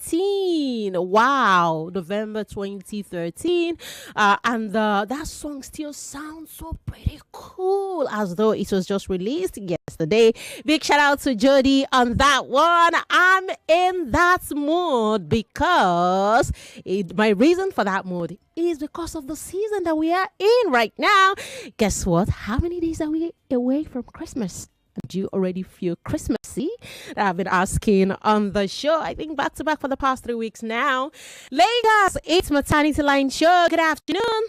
2013. Wow, November 2013. And that song still sounds so pretty cool as though it was just released yesterday. Big shout out to Jody on that one. I'm in that mood because my reason for that mood is because of the season that we are in right now. Guess what? How many days are we away from Christmas? Do you already feel Christmassy? I've been asking on the show, I think back to back for the past 3 weeks now. Lagos, it's Maternity Line Show. Good afternoon.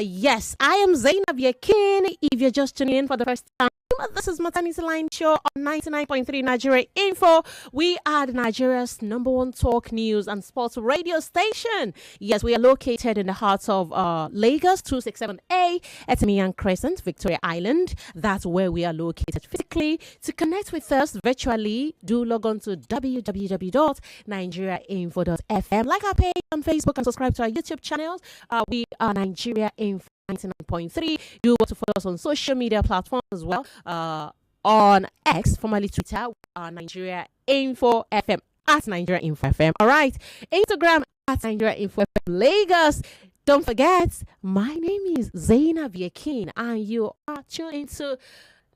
Yes, I am Zaynab, your king. If you're just tuning in for the first time, this is Maternity Line Show on 99.3 Nigeria Info. We are Nigeria's #1 talk news and sports radio station. Yes, we are located in the heart of Lagos, 267A, Etimian Crescent, Victoria Island. That's where we are located physically. To connect with us virtually, do log on to www.nigeriainfo.fm. Like our page on Facebook and subscribe to our YouTube channels. We are Nigeria Info 99.3. Do want to follow us on social media platforms as well. On X, formerly Twitter, Nigeria Info FM at Nigeria Info FM. All right, Instagram at Nigeria Info FM Lagos. Don't forget, my name is Zaynab Yakin, and you are tuned into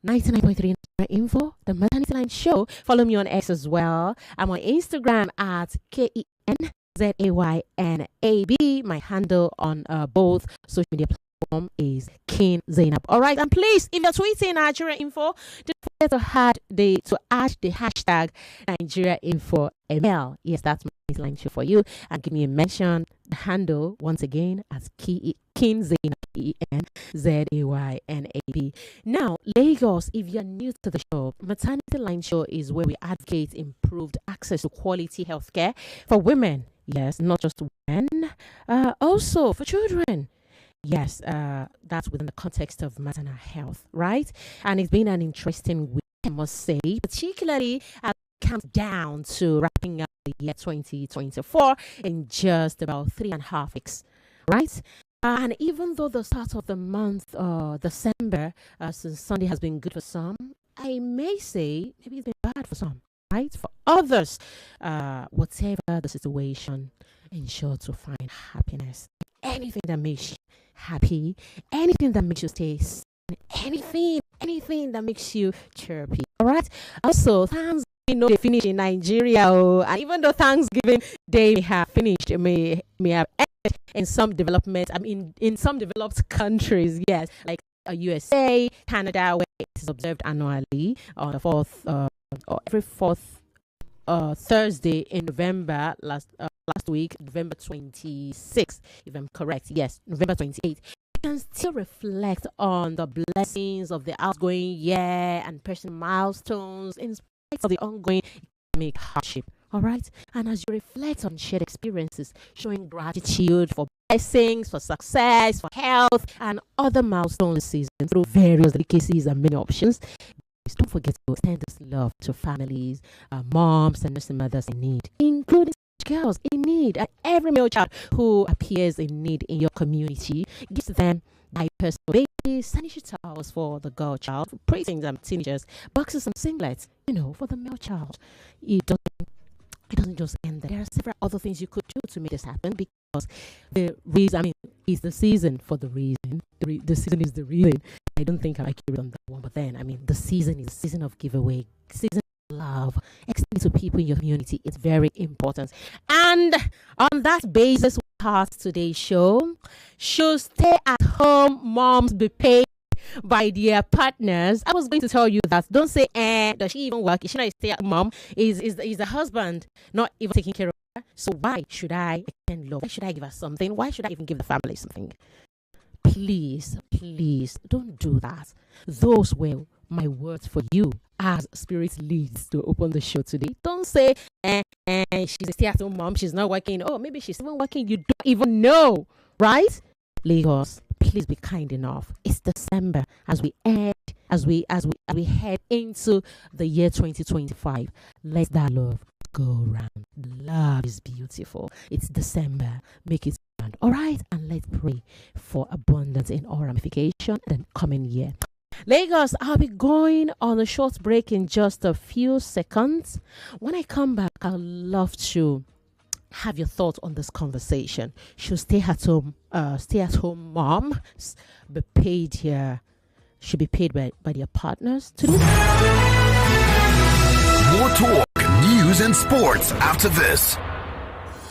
99.3 Nigeria Info, the Maternity Line Show. Follow me on X as well. I'm on Instagram at KenZaynab. My handle on both social media platforms is King Zaynab. All right, and please, if you're tweeting Nigeria Info, don't forget to add the hashtag Nigeria Info ML. Yes, that's my line show for you. And give me a mention. The handle once again as King Zaynab, KenZaynab. Now, Lagos, if you're new to the show, Maternity Line Show is where we advocate improved access to quality healthcare for women. Yes, not just women, also for children. Yes, that's within the context of maternal health, right? And it's been an interesting week, I must say, particularly as it comes down to wrapping up the year 2024 in just about 3.5 weeks, right? And even though the start of the month, December, since Sunday has been good for some, I may say maybe it's been bad for some, right? For others, whatever the situation, ensure to find happiness. Anything that makes you happy, anything that makes you stay sane, anything that makes you chirpy. All right. Also, Thanksgiving, they finish in Nigeria, and even though Thanksgiving Day may have finished, it may have ended in some development. I mean, in some developed countries, yes, like USA, Canada, where it is observed annually on the every fourth Thursday in November. Last week, November 26th, if I'm correct. Yes, November 28th. You can still reflect on the blessings of the outgoing year and personal milestones in spite of the ongoing economic hardship. All right? And as you reflect on shared experiences, showing gratitude for blessings, for success, for health, and other milestones this season through various delicacies and many options, don't forget to extend this love to families, moms, and nursing mothers in need, including girls in need, and every male child who appears in need in your community. Give them diapers for babies, sanitary towels for the girl child, praising them teenagers, boxes and singlets, for the male child. It doesn't just end there. There are several other things you could do to make this happen, because the reason, it's the season for the reason. The season is the reason. I don't think I'm accurate on that one, but then, the season is a season of giveaway, season love, extend to people in your community. It's very important. And on that basis, we start today's show. Should stay at home moms be paid by their partners? I was going to tell you that. Don't say, does she even work? Is she not a stay-at-home mom? Is the husband not even taking care of her? So why should I extend love? Why should I give her something? Why should I even give the family something? Please, don't do that. Those were my words for you as Spirit leads to open the show today. Don't say, she's a stay-at-home mom, she's not working. Oh, maybe she's even working. You don't even know, right? Lagos, please be kind enough. It's December as we head into the year 2025. Let that love go round. Love is beautiful. It's December. Make it round. All right, and let's pray for abundance in all ramification in the coming year. Lagos, I'll be going on a short break in just a few seconds. When I come back, I'd love to have your thoughts on this conversation. Should stay-at-home moms be paid here? Should be paid by their partners to do? More talk, news, and sports after this.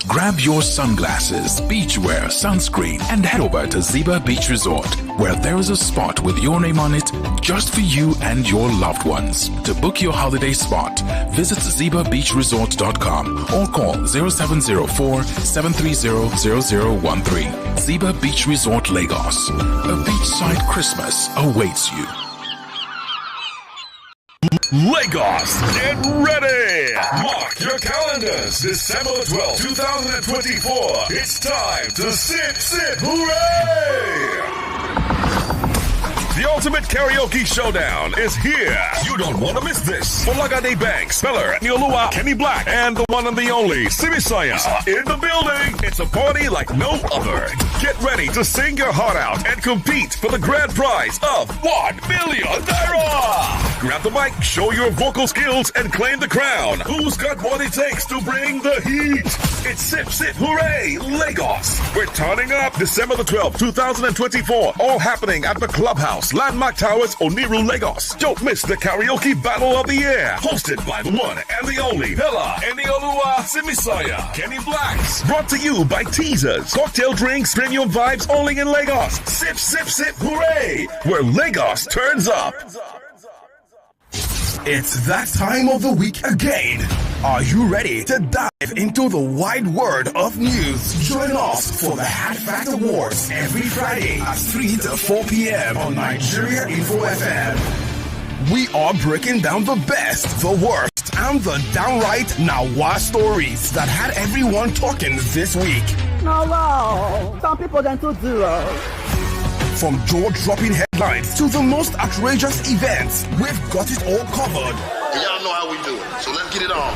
Grab your sunglasses, beachwear, sunscreen, and head over to Ziba Beach Resort, where there is a spot with your name on it just for you and your loved ones. To book your holiday spot, visit zibabeachresort.com or call 0704-730-0013. Ziba Beach Resort, Lagos. A beachside Christmas awaits you. Lagos, get ready! Mark your calendars. December 12th, 2024. It's time to sip, hooray! The ultimate karaoke showdown is here. You don't want to miss this. Olagade Banks, Speller, Niolua, Kenny Black, and the one and the only Simisaya in the building. It's a party like no other. Get ready to sing your heart out and compete for the grand prize of 1 million naira. Grab the mic, show your vocal skills, and claim the crown. Who's got what it takes to bring the heat? It's Sip Hooray, Lagos. We're turning up December the 12th, 2024. All happening at the Clubhouse, Landmark Towers, Oniru, Lagos. Don't miss the karaoke battle of the year. Hosted by the one and the only Bella, Eniolua, Simisaya, Kenny Blacks. Brought to you by Teasers. Cocktail drinks, premium vibes only in Lagos. Sip Hooray, where Lagos turns up. It's that time of the week again. Are you ready to dive into the wide world of news? Join us for the Hat Fact Awards every Friday at 3 to 4 p.m. on Nigeria Info FM. We are breaking down the best, the worst, and the downright Nawa stories that had everyone talking this week. No, wow. Some people don't do it. From jaw-dropping headlines to the most outrageous events, we've got it all covered. And y'all know how we do it, so let's get it on.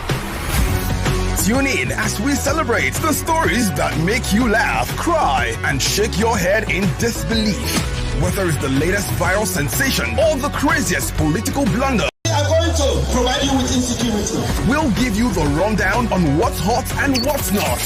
Tune in as we celebrate the stories that make you laugh, cry, and shake your head in disbelief. Whether it's the latest viral sensation or the craziest political blunder, I'm going to provide you with insecurity. we'll give you the rundown on what's hot and what's not.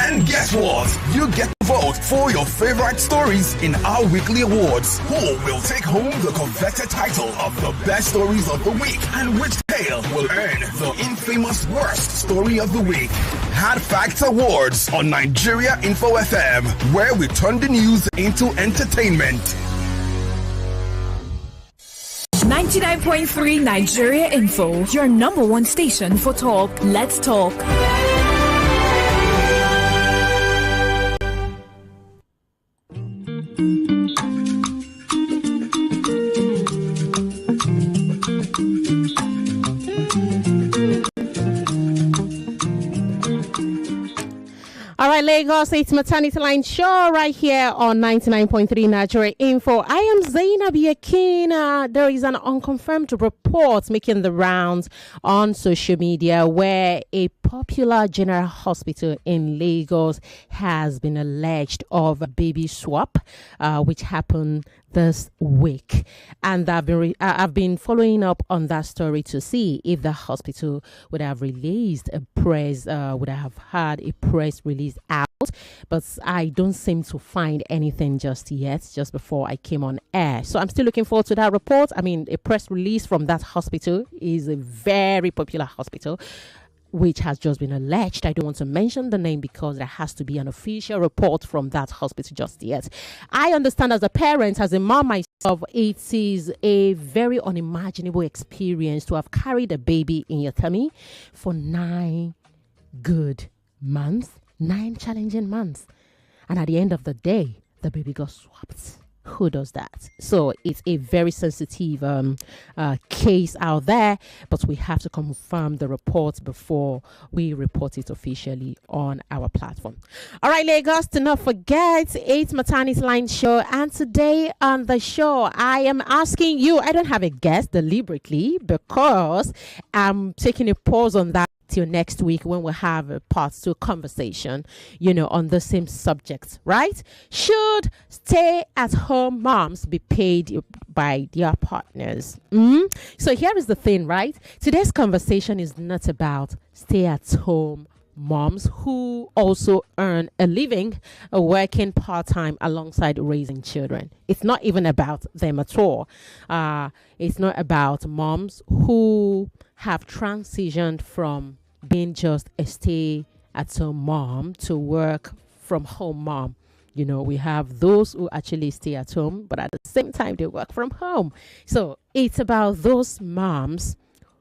And guess what? You get to vote for your favorite stories in our weekly awards. Who will take home the coveted title of the best stories of the week? And which tale will earn the infamous worst story of the week? Had Facts Awards on Nigeria Info FM, where we turn the news into entertainment. 99.3 Nigeria Info, your number one station for talk. Let's talk. All right, Lagos, it's Maternity Line Show right here on 99.3 Nigeria Info. I am Zaynab Yakina. There is an unconfirmed report making the rounds on social media where a popular general hospital in Lagos has been alleged of a baby swap, which happened this week. And I've been following up on that story to see if the hospital would have released a press, would have had a press release out, but I don't seem to find anything just yet, just before I came on air. So I'm still looking forward to that report. I mean, a press release from that hospital is a very popular hospital, which has just been alleged. I don't want to mention the name because there has to be an official report from that hospital just yet. I understand as a parent, as a mom myself, it is a very unimaginable experience to have carried a baby in your tummy for 9 good months, 9 challenging months. And at the end of the day, the baby got swapped. Who does that? So it's a very sensitive case out there, but we have to confirm the report before we report it officially on our platform. All right, Lagos, do not forget, it's Maternity Line Show, and today on the show, I am asking you, I don't have a guest deliberately because I'm taking a pause on that till next week when we'll have a part 2 conversation, on the same subject, right? Should stay-at-home moms be paid by their partners? So here is the thing, right? Today's conversation is not about stay-at-home moms who also earn a living working part-time alongside raising children. It's not even about them at all. It's not about moms who have transitioned from being just a stay-at-home mom to work from home mom. We have those who actually stay at home, but at the same time, they work from home. So it's about those moms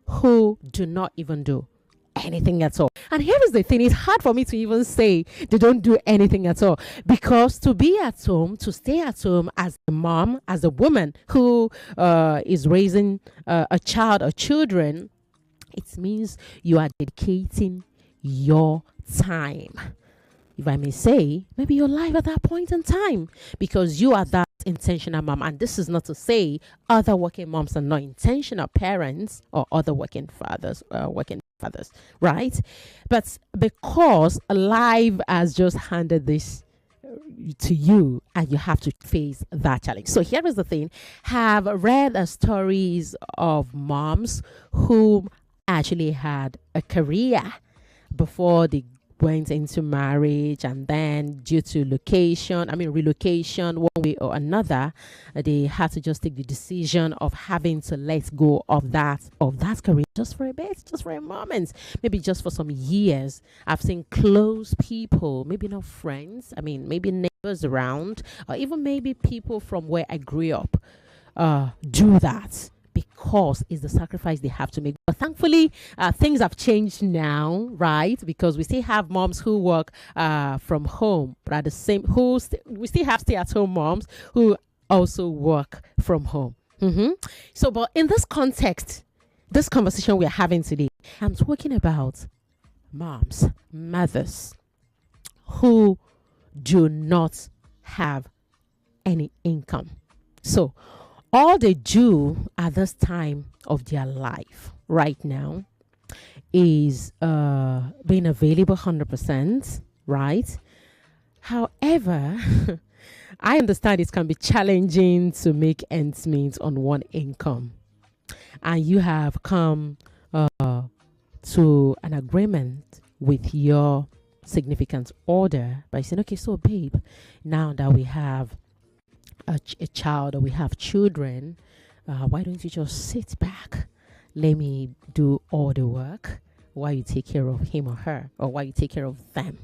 who do not even do anything at all. And here is the thing, it's hard for me to even say they don't do anything at all, because to be at home, to stay at home as a mom, as a woman who is raising a child or children, it means you are dedicating your time, if I may say, maybe your life at that point in time, because you are that intentional mom. And this is not to say other working moms are not intentional parents, or other working fathers, right? But because life has just handed this to you, and you have to face that challenge. So here is the thing: have read stories of moms who actually had a career before they went into marriage, and then due to relocation, one way or another, they had to just take the decision of having to let go of that career just for a bit, just for a moment, maybe just for some years. I've seen close people, maybe not friends, maybe neighbors around, or even maybe people from where I grew up, do that, because it's the sacrifice they have to make. But thankfully, things have changed now, right? Because we still have moms who work from home, but at the same, we still have stay-at-home moms who also work from home. So, but in this context, this conversation we're having today, I'm talking about mothers who do not have any income. So all they do at this time of their life right now is being available 100%, right? However, I understand it can be challenging to make ends meet on one income. And you have come to an agreement with your significant other by saying, okay, so babe, now that we have a child, or we have children, why don't you just sit back, let me do all the work while you take care of him or her, or while you take care of them.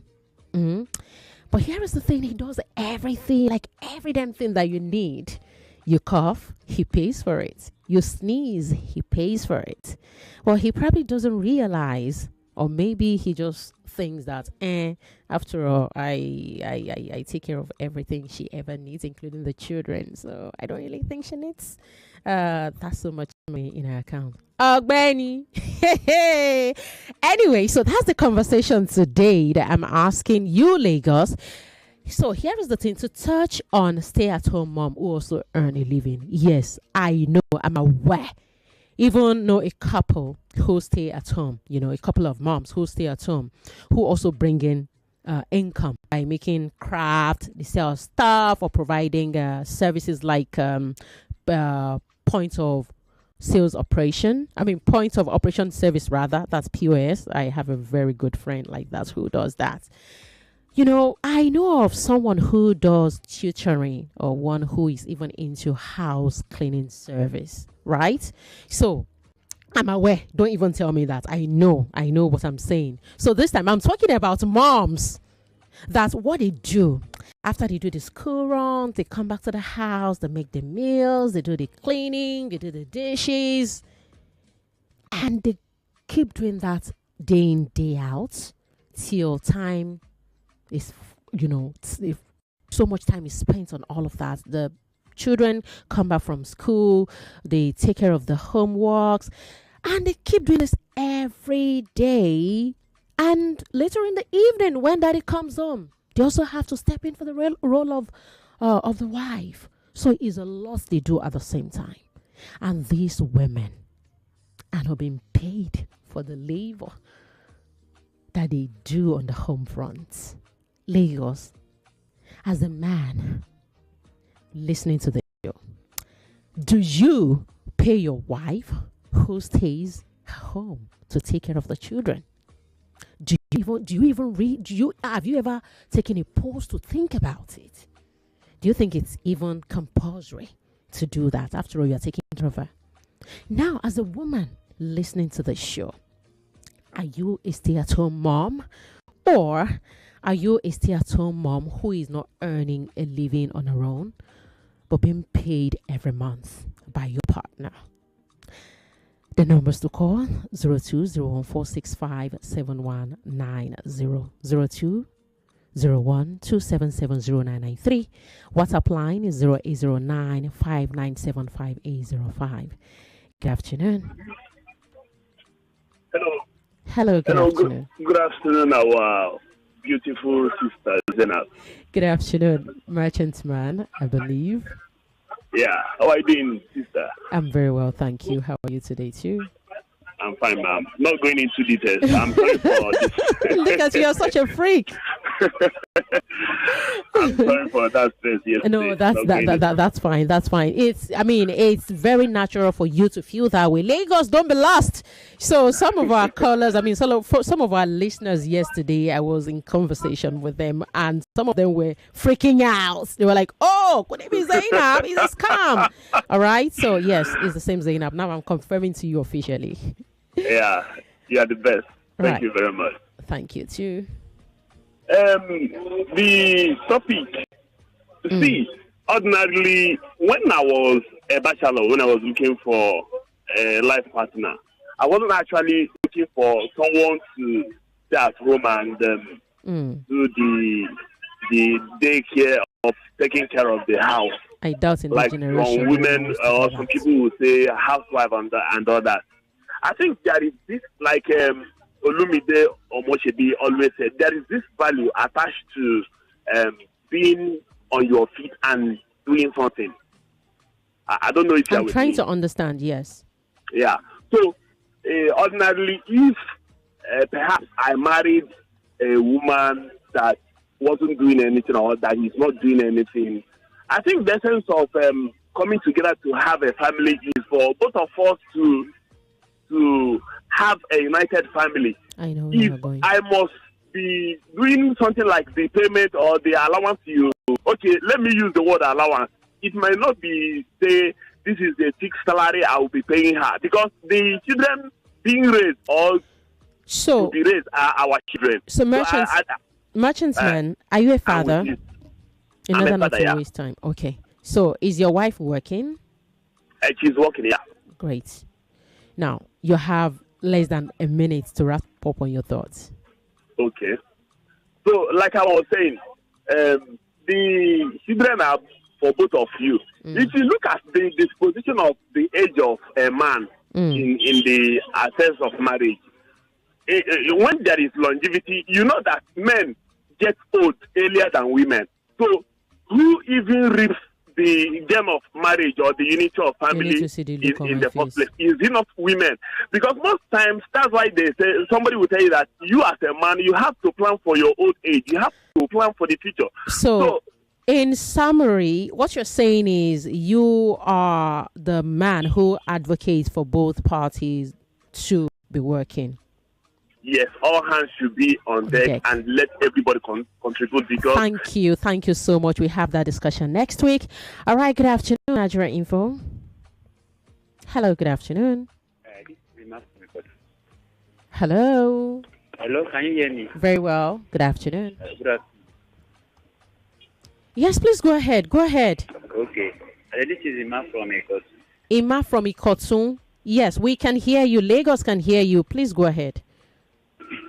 But here is the thing: he does everything, like every damn thing that you need. You cough, he pays for it. You sneeze, he pays for it. Well, he probably doesn't realize, or maybe he just thinks that, after all, I take care of everything she ever needs, including the children. So I don't really think she needs that's so much money in her account. Oh, Benny. Anyway, so that's the conversation today that I'm asking you, Lagos. So here is the thing, to touch on stay-at-home mom who also earn a living. Yes, I know, I'm aware. Even know a couple who stay at home, a couple of moms who stay at home, who also bring in income by making craft, they sell stuff, or providing services like point of operation service rather. That's POS. I have a very good friend like that who does that. I know of someone who does tutoring, or one who is even into house cleaning service, right? So I'm aware. Don't even tell me that. I know what I'm saying. So this time I'm talking about moms. That's what they do. After they do the school run, they come back to the house, they make the meals, they do the cleaning, they do the dishes, and they keep doing that day in, day out, till time is, if so much time is spent on all of that. The children come back from school, they take care of the homeworks, and they keep doing this every day. And later in the evening, when daddy comes home, they also have to step in for the role of the wife. So it's a lot they do at the same time. And these women are not being paid for the labor that they do on the home front. Lagos, as a man listening to the show, do you pay your wife who stays home to take care of the children? Do have you ever taken a pause to think about it? Do you think it's even compulsory to do that? After all, you're taking care of her. Now, as a woman listening to the show, are you a stay-at-home mom, or are you a stay-at-home mom who is not earning a living on her own but being paid every month by your partner? The numbers to call 0201465719 0201277093. WhatsApp line is 0809597585. Good afternoon. Hello. Hello, good afternoon. Good afternoon, our beautiful sister, Zaynab. Good afternoon, merchant man, I believe. Yeah, how are you doing, sister? I'm very well, thank you. How are you today, too? I'm fine, ma'am. Not going into details. I'm sorry for this. Look at you, you're such a freak. I'm sorry for that stress yesterday. No, that's fine. That's fine. It's very natural for you to feel that way. Lagos, don't be lost. So some of our callers, for some of our listeners yesterday, I was in conversation with them, and some of them were freaking out. They were like, "Oh, could it be Zaynab? It's a scam." All right. So yes, it's the same Zaynab. Now I'm confirming to you officially. Yeah, you are the best. Thank you very much. Thank you too. The topic. See, ordinarily, when I was a bachelor, when I was looking for a life partner, I wasn't actually looking for someone to stay at home and do the daycare of taking care of the house. I doubt in like the generation. Some women or some people will say housewife and all that. I think there is this, like Olumide or Moshebi always said, there is this value attached to being on your feet and doing something. I don't know if I'm trying to understand, yes. Yeah. So, ordinarily, if perhaps I married a woman that wasn't doing anything or that is not doing anything, I think the essence of coming together to have a family is for both of us to have a united family. I know if I must be doing something like the payment or the allowance okay, let me use the word allowance. It might not be, say, this is the fixed salary I will be paying her, because the children being raised or to be raised are our children. So merchants man, are you a father? In order not to waste time. Okay. So is your wife working? She's working, yeah. Great. Now, you have less than a minute to wrap up on your thoughts. Okay. So, like I was saying, the children are for both of you. If you look at the disposition of the age of a man in the sense of marriage, when there is longevity, you know that men get old earlier than women. So, who even reaps the gem of marriage or the unity of family in the first place? Is it not women? Because most times, that's why they say, somebody will tell you that you as a man, you have to plan for your old age. You have to plan for the future. So in summary, what you're saying is you are the man who advocates for both parties to be working. Yes, all hands should be on deck and let everybody contribute. Because Thank you so much. We have that discussion next week. All right, good afternoon, Nigeria Info. Hello, good afternoon. Hello. Hello, can you hear me? Very well. Good afternoon. Good afternoon. Yes, please go ahead. Go ahead. Okay. This is Ima from Ikotun. Ima from Ikotun. Yes, we can hear you. Lagos can hear you. Please go ahead.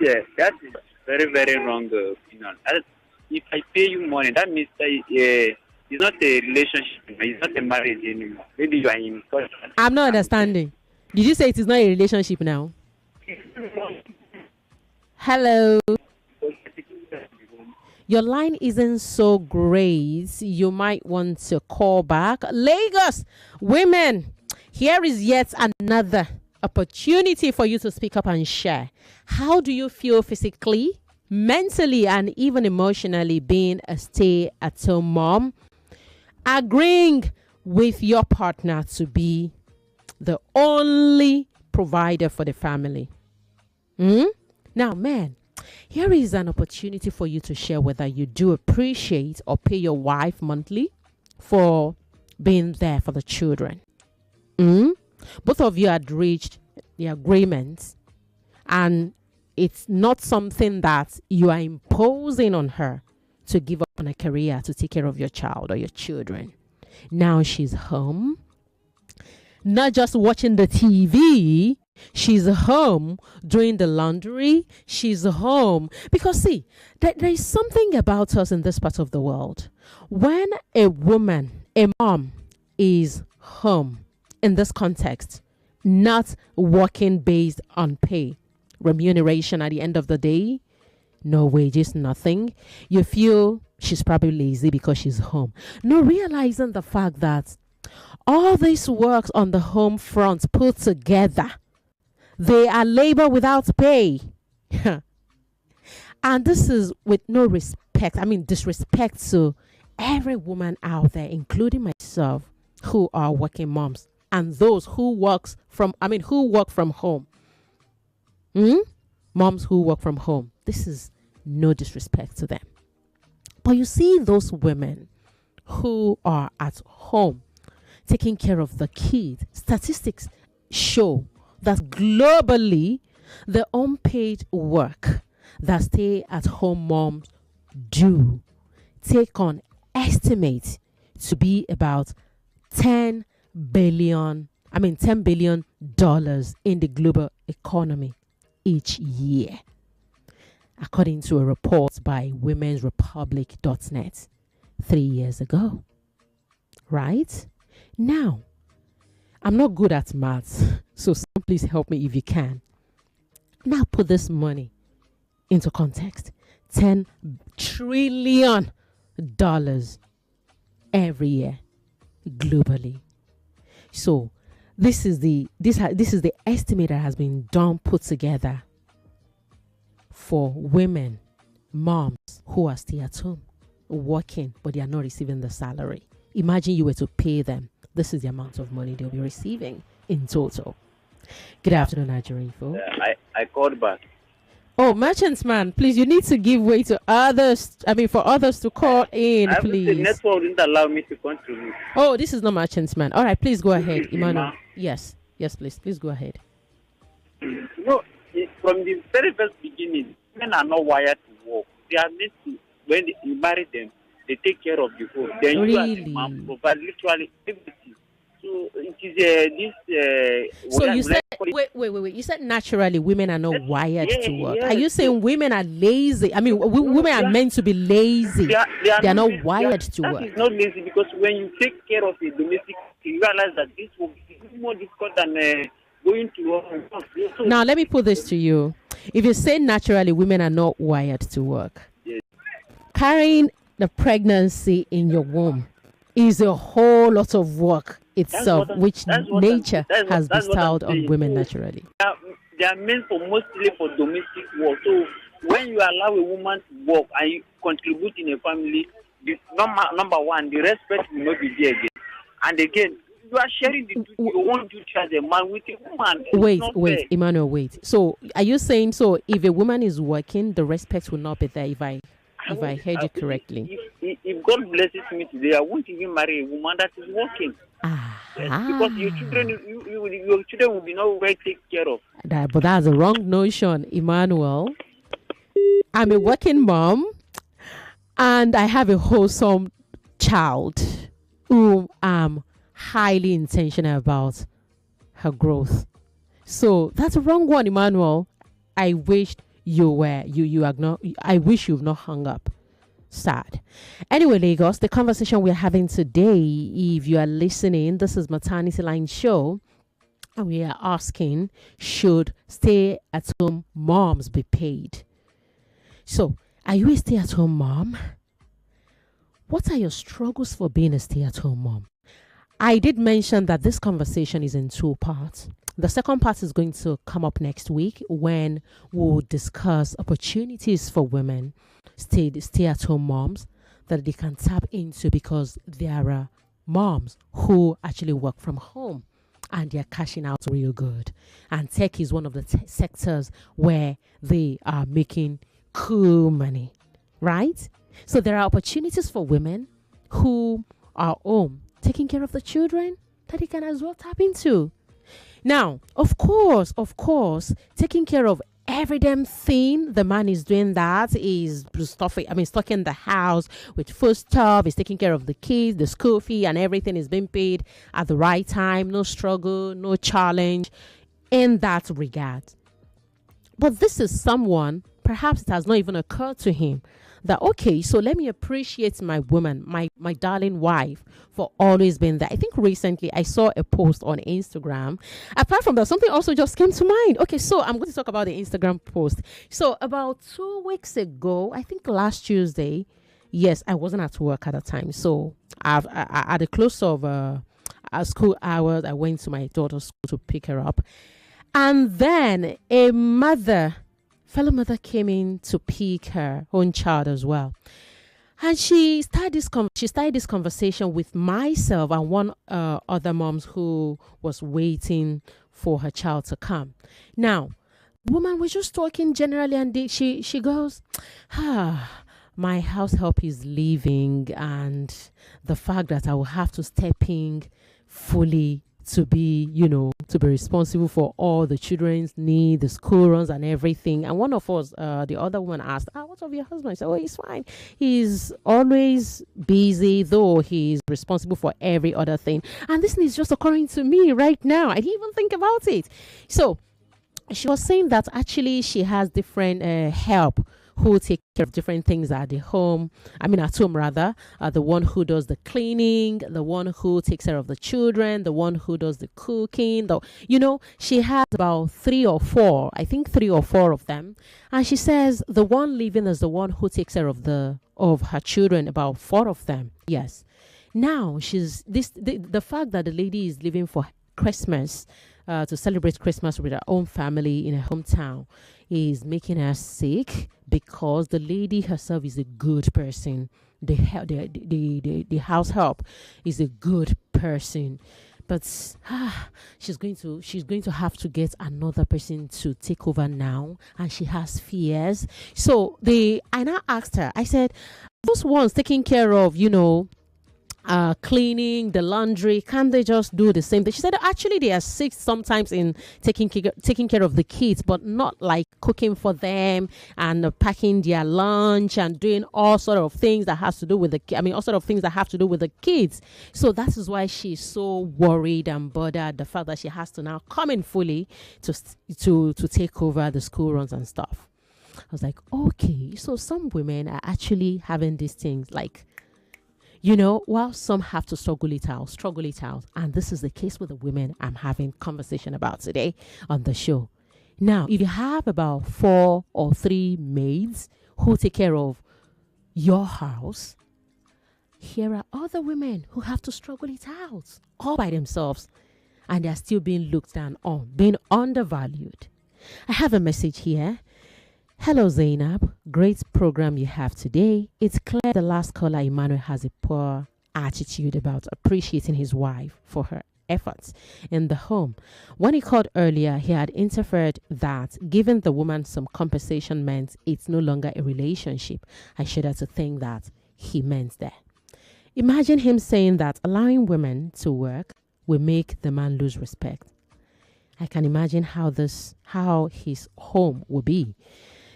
Yes, that is very, very wrong opinion. If I pay you money, that means that, it's not a relationship. It's not a marriage anymore. Maybe you are in touch. I'm not understanding. Did you say it is not a relationship now? Hello. Your line isn't so great. You might want to call back. Lagos, women, here is yet another opportunity for you to speak up and share. How do you feel physically, mentally, and even emotionally being a stay-at-home mom? Agreeing with your partner to be the only provider for the family. Now, man, Here is an opportunity for you to share whether you do appreciate or pay your wife monthly for being there for the children. Both of you had reached the agreement, and it's not something that you are imposing on her to give up on a career to take care of your child or your children. Now she's home, not just watching the TV. She's home doing the laundry. She's home. Because see, there is something about us in this part of the world. When a woman, a mom, is home in this context, not working based on pay, remuneration at the end of the day, no wages, nothing, you feel she's probably lazy because she's home. No, realizing the fact that all this works on the home front put together, they are labor without pay. And this is with no respect. I mean, disrespect to every woman out there, including myself, who are working moms and those who work from home. Moms who work from home. This is no disrespect to them. But you see those women who are at home taking care of the kids. Statistics show that globally, the unpaid work that stay-at-home moms do take on estimate to be about $10 billion in the global economy each year, according to a report by womensrepublic.net 3 years ago. Right? Now, I'm not good at maths, so please help me if you can. Now put this money into context. $10 trillion every year globally. So this is the estimate that has been put together for women, moms who are still at home working, but they are not receiving the salary. Imagine you were to pay them. This is the amount of money they'll be receiving in total. Good afternoon, Nigerian folk. I called back. Oh, merchants man, please, you need to give way to others. For others to call in, please. The network didn't allow me to contribute. Oh, this is not merchants man. All right, please go ahead, Emmanuel. Yes, please go ahead. No, from the very first beginning, men are not wired to work. They are meant to, when you marry them, they take care of the home. Then really? You as a mom provide literally everything. So it is so you said wait. You said naturally women are not wired to work. Are you saying women are lazy? Women are meant to be lazy. They are not wired to work. It's not lazy, because when you take care of a domestic, you realize that this will be more difficult than going to work. So now let me put this to you. If you say naturally women are not wired to work, yes, carrying the pregnancy in your womb is a whole lot of work itself, which nature has bestowed on women naturally. They are meant mostly for domestic work. So when you allow a woman to work and you contribute in a family, number one, the respect will not be there again. And again, you are sharing the duty. You want to share the man with a woman. Wait, Emmanuel, wait. So are you saying if a woman is working, the respect will not be there? If I heard you correctly. If God blesses me today, I won't even marry a woman that is working. Because your children will be not well taken care of. But that's a wrong notion, Emmanuel. I'm a working mom, and I have a wholesome child whom I'm highly intentional about her growth. So that's a wrong one, Emmanuel. I wish I wish you've not hung up. Sad. Anyway, Lagos, the conversation we're having today, if you are listening, this is Maternity Line Show, and we are asking, should stay-at-home moms be paid? So, are you a stay-at-home mom? What are your struggles for being a stay-at-home mom? I did mention that this conversation is in 2 parts. The second part is going to come up next week when we'll discuss opportunities for women, stay-at-home moms, that they can tap into, because there are moms who actually work from home and they're cashing out real good. And tech is one of the sectors where they are making cool money, right? So there are opportunities for women who are home taking care of the children that they can as well tap into. Now, of course, taking care of every damn thing the man is doing, that is stocking the house with food stuff, is taking care of the kids, the school fee, and everything is being paid at the right time. No struggle, no challenge in that regard. But this is someone, perhaps it has not even occurred to him that, okay, so let me appreciate my woman, my darling wife, for always being there. I think recently I saw a post on Instagram. Apart from that, something also just came to mind. Okay, so I'm going to talk about the Instagram post. So about 2 weeks ago, I think last Tuesday, yes, I wasn't at work at the time. So at the close of school hours, I went to my daughter's school to pick her up. And then a fellow mother came in to pick her own child as well. And she started this conversation with myself and one other moms who was waiting for her child to come. Now, the woman was just talking generally, and she goes, my house help is leaving, and the fact that I will have to step in fully to be responsible for all the children's needs, the school runs and everything. And one of us, the other woman asked, what's of your husband? I said, he's fine. He's always busy, though he's responsible for every other thing. And this is just occurring to me right now. I didn't even think about it. So she was saying that actually she has different help who take care of different things at the home. At home rather. The one who does the cleaning, the one who takes care of the children, the one who does the cooking. She has about 3 or 4 of them. And she says the one living is the one who takes care of her children, about 4 of them. Yes. Now the fact that the lady is living for Christmas, to celebrate Christmas with her own family in her hometown, is making her sick, because the lady herself is a good person. The house help is a good person, but she's going to have to get another person to take over now, and she has fears. So I now asked her, I said, those ones taking care of cleaning, the laundry, can't they just do the same thing? She said actually they assist sometimes in taking care of the kids, but not like cooking for them and packing their lunch and doing all sort of things that has to do with all sort of things that have to do with the kids. So that is why she's so worried and bothered, the fact that she has to now come in fully to take over the school runs and stuff. I was like, okay, so some women are actually having these things, like, while some have to struggle it out. And this is the case with the women I'm having conversation about today on the show. Now, if you have about 4 or 3 maids who take care of your house, here are other women who have to struggle it out all by themselves, and they're still being looked down on, being undervalued. I have a message here. Hello, Zaynab. Great program you have today. It's clear the last caller, Emmanuel, has a poor attitude about appreciating his wife for her efforts in the home. When he called earlier, he had interfered that giving the woman some compensation meant it's no longer a relationship. I shudder to think that he meant there. Imagine him saying that allowing women to work will make the man lose respect. I can imagine how his home will be.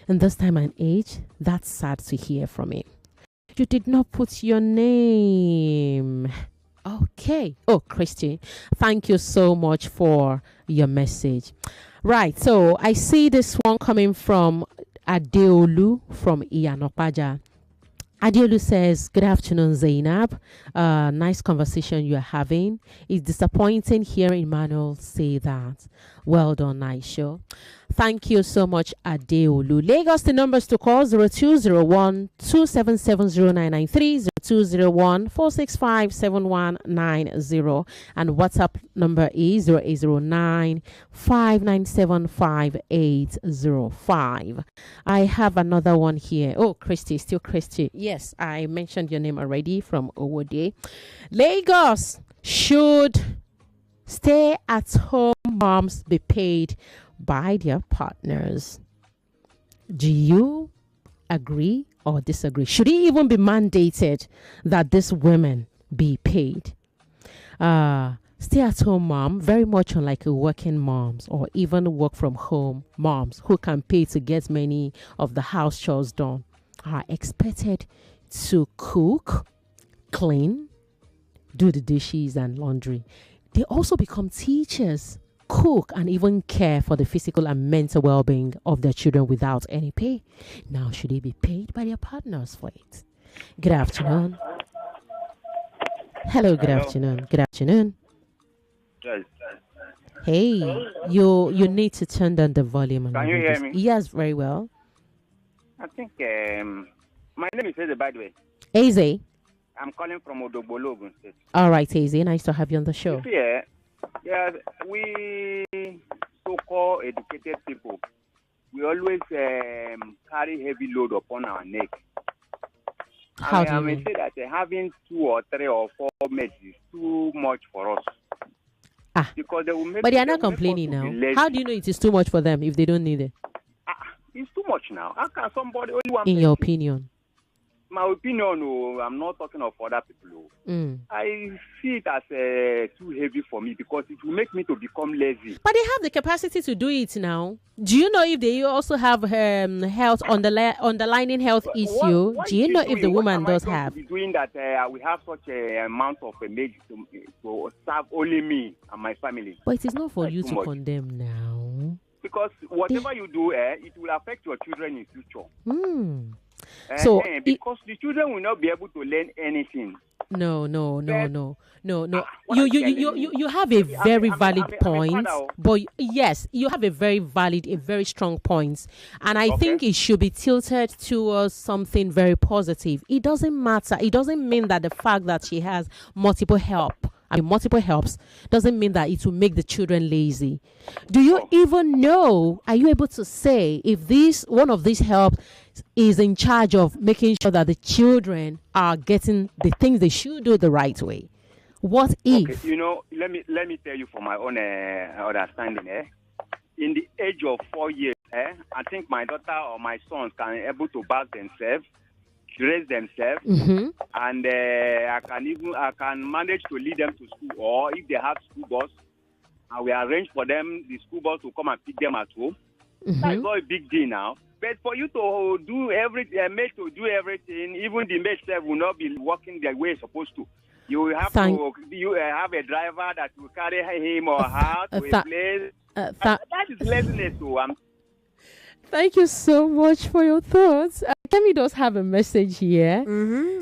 In this time and age, that's sad to hear from him. You did not put your name. Okay. Oh, Christy, thank you so much for your message. Right. So I see this one coming from Adeolu from Iyanopaja. Adeolu says, good afternoon, Zaynab. Nice conversation you're having. It's disappointing hearing Emmanuel say that. Well done, nice show. Thank you so much, Adeolu. Lagos, the numbers to call 0201 277 0993, 0201 465 7190, and WhatsApp number is 0809 597 5805. I have another one here. Oh, Christy, still Christy. Yes, I mentioned your name already, from Owode. Lagos should stay at home moms be paid by their partners? Do you agree or disagree? Should it even be mandated that these women be paid? Stay at home mom, very much unlike a working moms or even work from home moms who can pay to get many of the house chores done, are expected to cook, clean, do the dishes and laundry. They also become teachers, cook, and even care for the physical and mental well-being of their children without any pay. Now, should they be paid by their partners for it? Good afternoon. Hello, good afternoon. Good afternoon. Yes. Hey, you need to turn down the volume. Can you hear me? Yes, very well. I think my name is Eze, by the way. Eze. I'm calling from Odogbolo, Ogun State. All right, Eze. Nice to have you on the show. Yeah, we so-called educated people, we always carry heavy load upon our neck. How do you I may mean? say that having 2 or 3 or 4 mates is too much for us. Because they will make. But they are not complaining now. How do you know it is too much for them if they don't need it? It's too much now. How can somebody only one? In your opinion? My opinion, I'm not talking of other people. I see it as too heavy for me because it will make me to become lazy. But they have the capacity to do it now. Do you know if they also have health underlying health issue? Do you know if the woman does have? Doing that, we have such an amount of image to serve only me and my family. But it is not for That's you too to much. condemn now. Because whatever you do, it will affect your children in future. So because the children will not be able to learn anything. No. You have a very valid point. But yes, you have a very valid, a very strong point. And I think it should be tilted towards something very positive. It doesn't matter. It doesn't mean that the fact that she has multiple helps doesn't mean that it will make the children lazy. Do you even know, are you able to say if one of these help is in charge of making sure that the children are getting the things they should do the right way? What if? Okay, let me tell you from my own understanding. In the age of 4 years, I think my daughter or my sons can able to bath themselves, raise themselves, and I can manage to lead them to school, or if they have school bus, we arrange for them the school bus to come and pick them at home. That's not a big deal now. But for you to do everything, mate to do everything, even the mate self will not be working the way it's supposed to. You will have you have a driver that will carry him or her to a place. That is laziness. Thank you so much for your thoughts. Kemi does have a message here.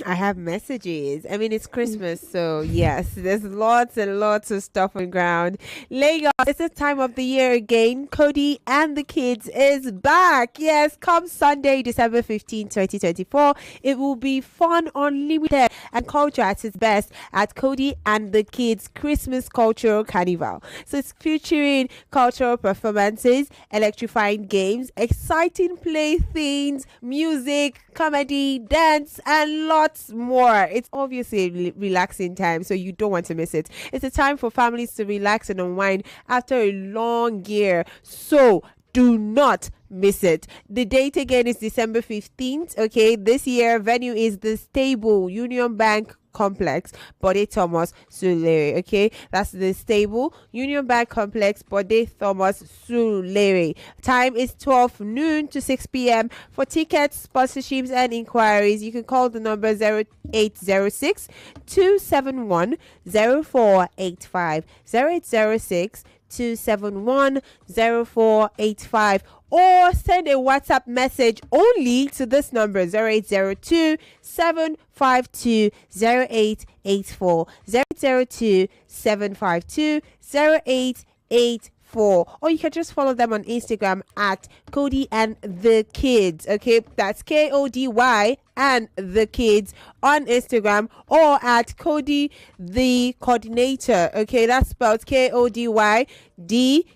I have messages. I mean, it's Christmas, so yes, there's lots and lots of stuff on ground. Lagos, it's the time of the year again. Cody and the Kids is back. Yes, come Sunday, December 15, 2024. It will be fun, unlimited, and culture at its best at Cody and the Kids Christmas Cultural Carnival. So it's featuring cultural performances, electrifying games, exciting play things, music, comedy, dance, and lots more. It's obviously a relaxing time, so you don't want to miss it. It's a time for families to relax and unwind after a long year. So do not miss it. The date again is December 15th. Okay, this year venue is the Stable Union Bank Complex, Bode Thomas Sulere. Okay, that's the Stable Union Bank Complex, Bode Thomas Sulere. Time is 12 noon to 6 p.m. For tickets, sponsorships, and inquiries, you can call the number 0806 271 0485 0806 271 0485, or send a WhatsApp message only to this number 0802 752 0884 0802 752 0884, or you can just follow them on Instagram at Cody and the Kids. Okay, that's KODY and the Kids on Instagram, or at Cody the Coordinator. Okay, that's spelled KODY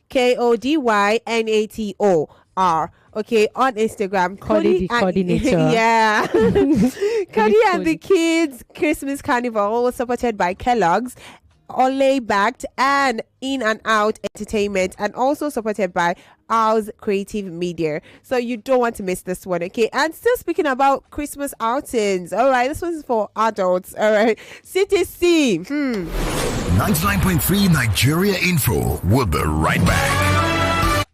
DKODYNATOR. Okay, on Instagram, Cody the Coordinator. Yeah. Cody and the Kids Christmas Carnival, supported by Kellogg's Ole backed, and In and Out Entertainment, and also supported by Owls Creative Media. So you don't want to miss this one, okay? And still speaking about Christmas outings, all right, this one's for adults, all right? CTC. 99.3 Nigeria Info. We'll be right back.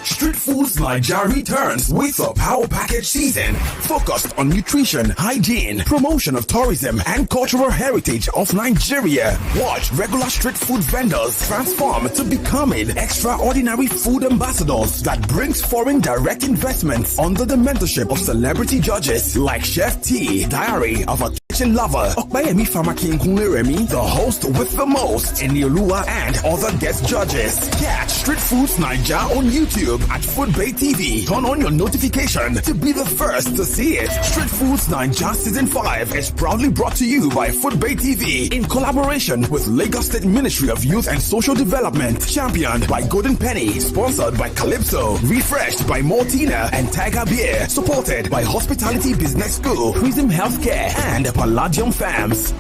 Street Foods Nigeria returns with a power package season focused on nutrition, hygiene, promotion of tourism, and cultural heritage of Nigeria. Watch regular street food vendors transform to becoming extraordinary food ambassadors that brings foreign direct investments under the mentorship of celebrity judges like Chef T, Diary of a Kitchen Lover, Okbayemi Famakin Kunleremi, the host with the most, Eniolua, and other guest judges. Catch Street Foods Nigeria on YouTube at Foodbay TV. Turn on your notification to be the first to see it. Street Foods Nigeria Season 5 is proudly brought to you by Foodbay TV in collaboration with Lagos State Ministry of Youth and Social Development. Championed by Golden Penny. Sponsored by Calypso. Refreshed by Mortina and Tiger Beer. Supported by Hospitality Business School, Prism Healthcare, and Palladium Farms.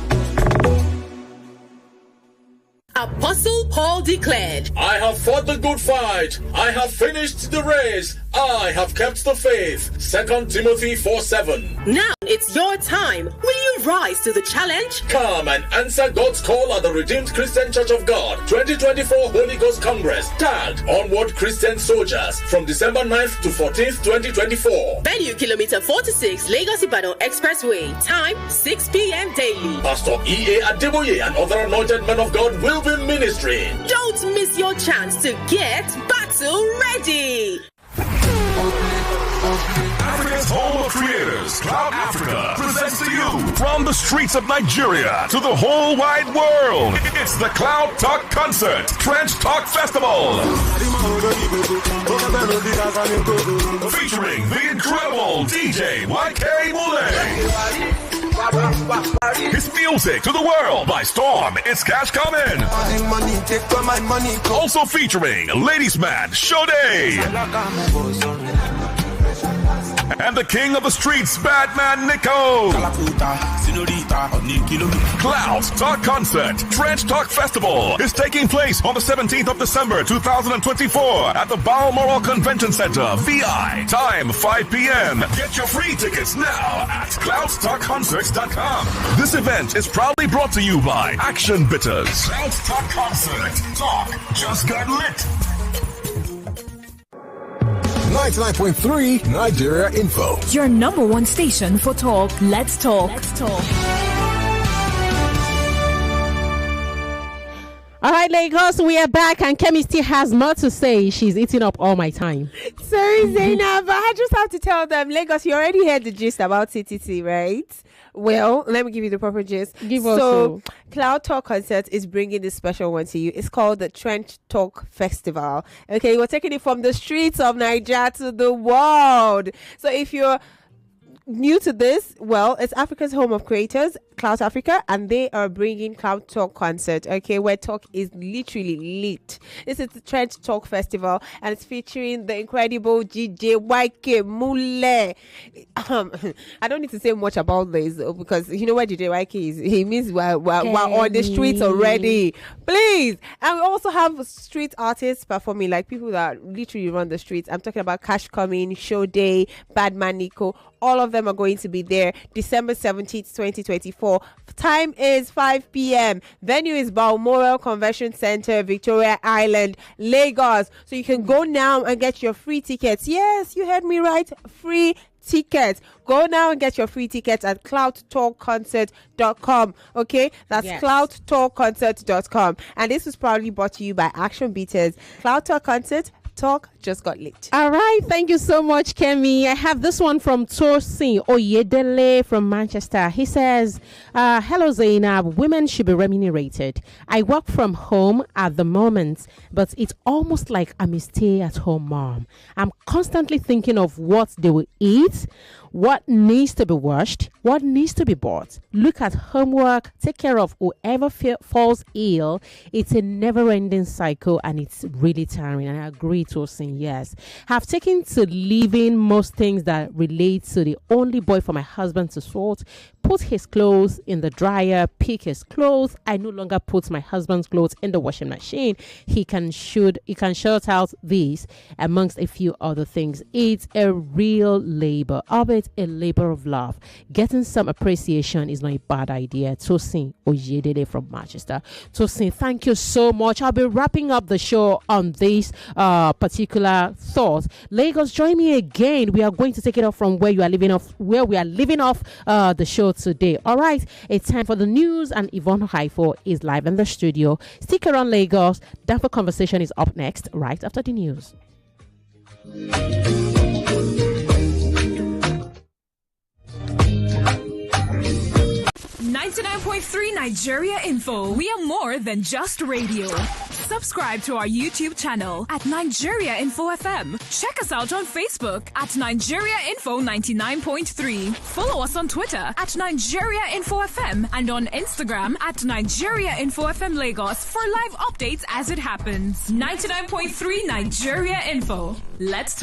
Apostle Paul declared, I have fought the good fight. I have finished the race. I have kept the faith. 2 Timothy 4:7. Now it's your time. Will you rise to the challenge? Come and answer God's call at the Redeemed Christian Church of God 2024 Holy Ghost Congress. Tagged Onward Christian Soldiers from December 9th to 14th, 2024. Venue kilometer 46 Lagos Ibadan Expressway. Time 6 p.m. daily. Pastor E.A. Adeboye and other anointed men of God will be ministering. Don't miss your chance to get battle ready. Africa's home of creators, Cloud Africa, presents to you from the streets of Nigeria to the whole wide world. It's the Cloud Talk Concert, Trench Talk Festival. Featuring the incredible DJ YK Mule. His music to the world by storm. It's Cash Coming. Also featuring Ladies Man Sade. And the king of the streets, Batman Nico. Cloud Talk Concert, Trench Talk Festival is taking place on the 17th of December 2024 at the Balmoral Convention Center, VI. Time 5 p.m. Get your free tickets now at cloudstalkconcerts.com. This event is proudly brought to you by Action Bitters. Cloud Talk Concert. Talk just got lit. 99.3 Nigeria Info. Your number one station for talk. Let's talk. Let's talk. All right, Lagos, we are back, and Kemi still has more to say. She's eating up all my time. Sorry, Zaynab, but I just have to tell them, Lagos, you already heard the gist about CTT, right? Well, let me give you the proper gist. So, Cloud Talk Concert is bringing this special one to you. It's called the Trench Talk Festival. Okay, we're taking it from the streets of Nigeria to the world. So if you're new to this, well, it's Africa's home of creators, Cloud Africa, and they are bringing Cloud Talk Concert, okay, where talk is literally lit. This is the Trench Talk Festival, and it's featuring the incredible DJ YK Mule. I don't need to say much about this because you know where DJ YK is. He means we're on the streets already. Please. And we also have street artists performing, like people that literally run the streets. I'm talking about Cash Coming, Show Day, Badman Nico. All of them are going to be there December 17th, 2024. Time is 5 p.m. Venue is Balmoral Convention Center, Victoria Island, Lagos. So you can go now and get your free tickets. Yes, you heard me right. Free tickets. Go now and get your free tickets at cloudtalkconcert.com. Okay, that's cloudtalkconcert.com. And this was proudly brought to you by Action Beaters. Cloud Talk Concert. Talk just got lit. All right, thank you so much, Kemi. I have this one from Tosin Oyedele from Manchester. He says, hello Zaynab, women should be remunerated. I work from home at the moment, but it's almost like I'm a stay-at-home mom. I'm constantly thinking of what they will eat, what needs to be washed, what needs to be bought. Look at homework, take care of whoever falls ill. It's a never-ending cycle and it's really tiring. And I agree to saying yes. Have taken to leaving most things that relate to the only boy for my husband to sort. Put his clothes in the dryer, pick his clothes. I no longer put my husband's clothes in the washing machine. He can shout out these amongst a few other things. It's a real labor of it, a labor of love. Getting some appreciation is not a bad idea. Tosin Oyedele from Manchester. Tosin, thank you so much. I'll be wrapping up the show on this particular thought. Lagos, join me again. We are going to take it off from where we are leaving off the show today. All right, it's time for the news, and Yvonne Haifo is live in the studio. Stick around, Lagos. That conversation is up next, right after the news. 99.3 Nigeria Info. We are more than just radio. Subscribe to our YouTube channel at Nigeria Info FM. Check us out on Facebook at Nigeria Info 99.3. Follow us on Twitter at Nigeria Info FM and on Instagram at Nigeria Info FM Lagos for live updates as it happens. 99.3 Nigeria Info. Let's talk.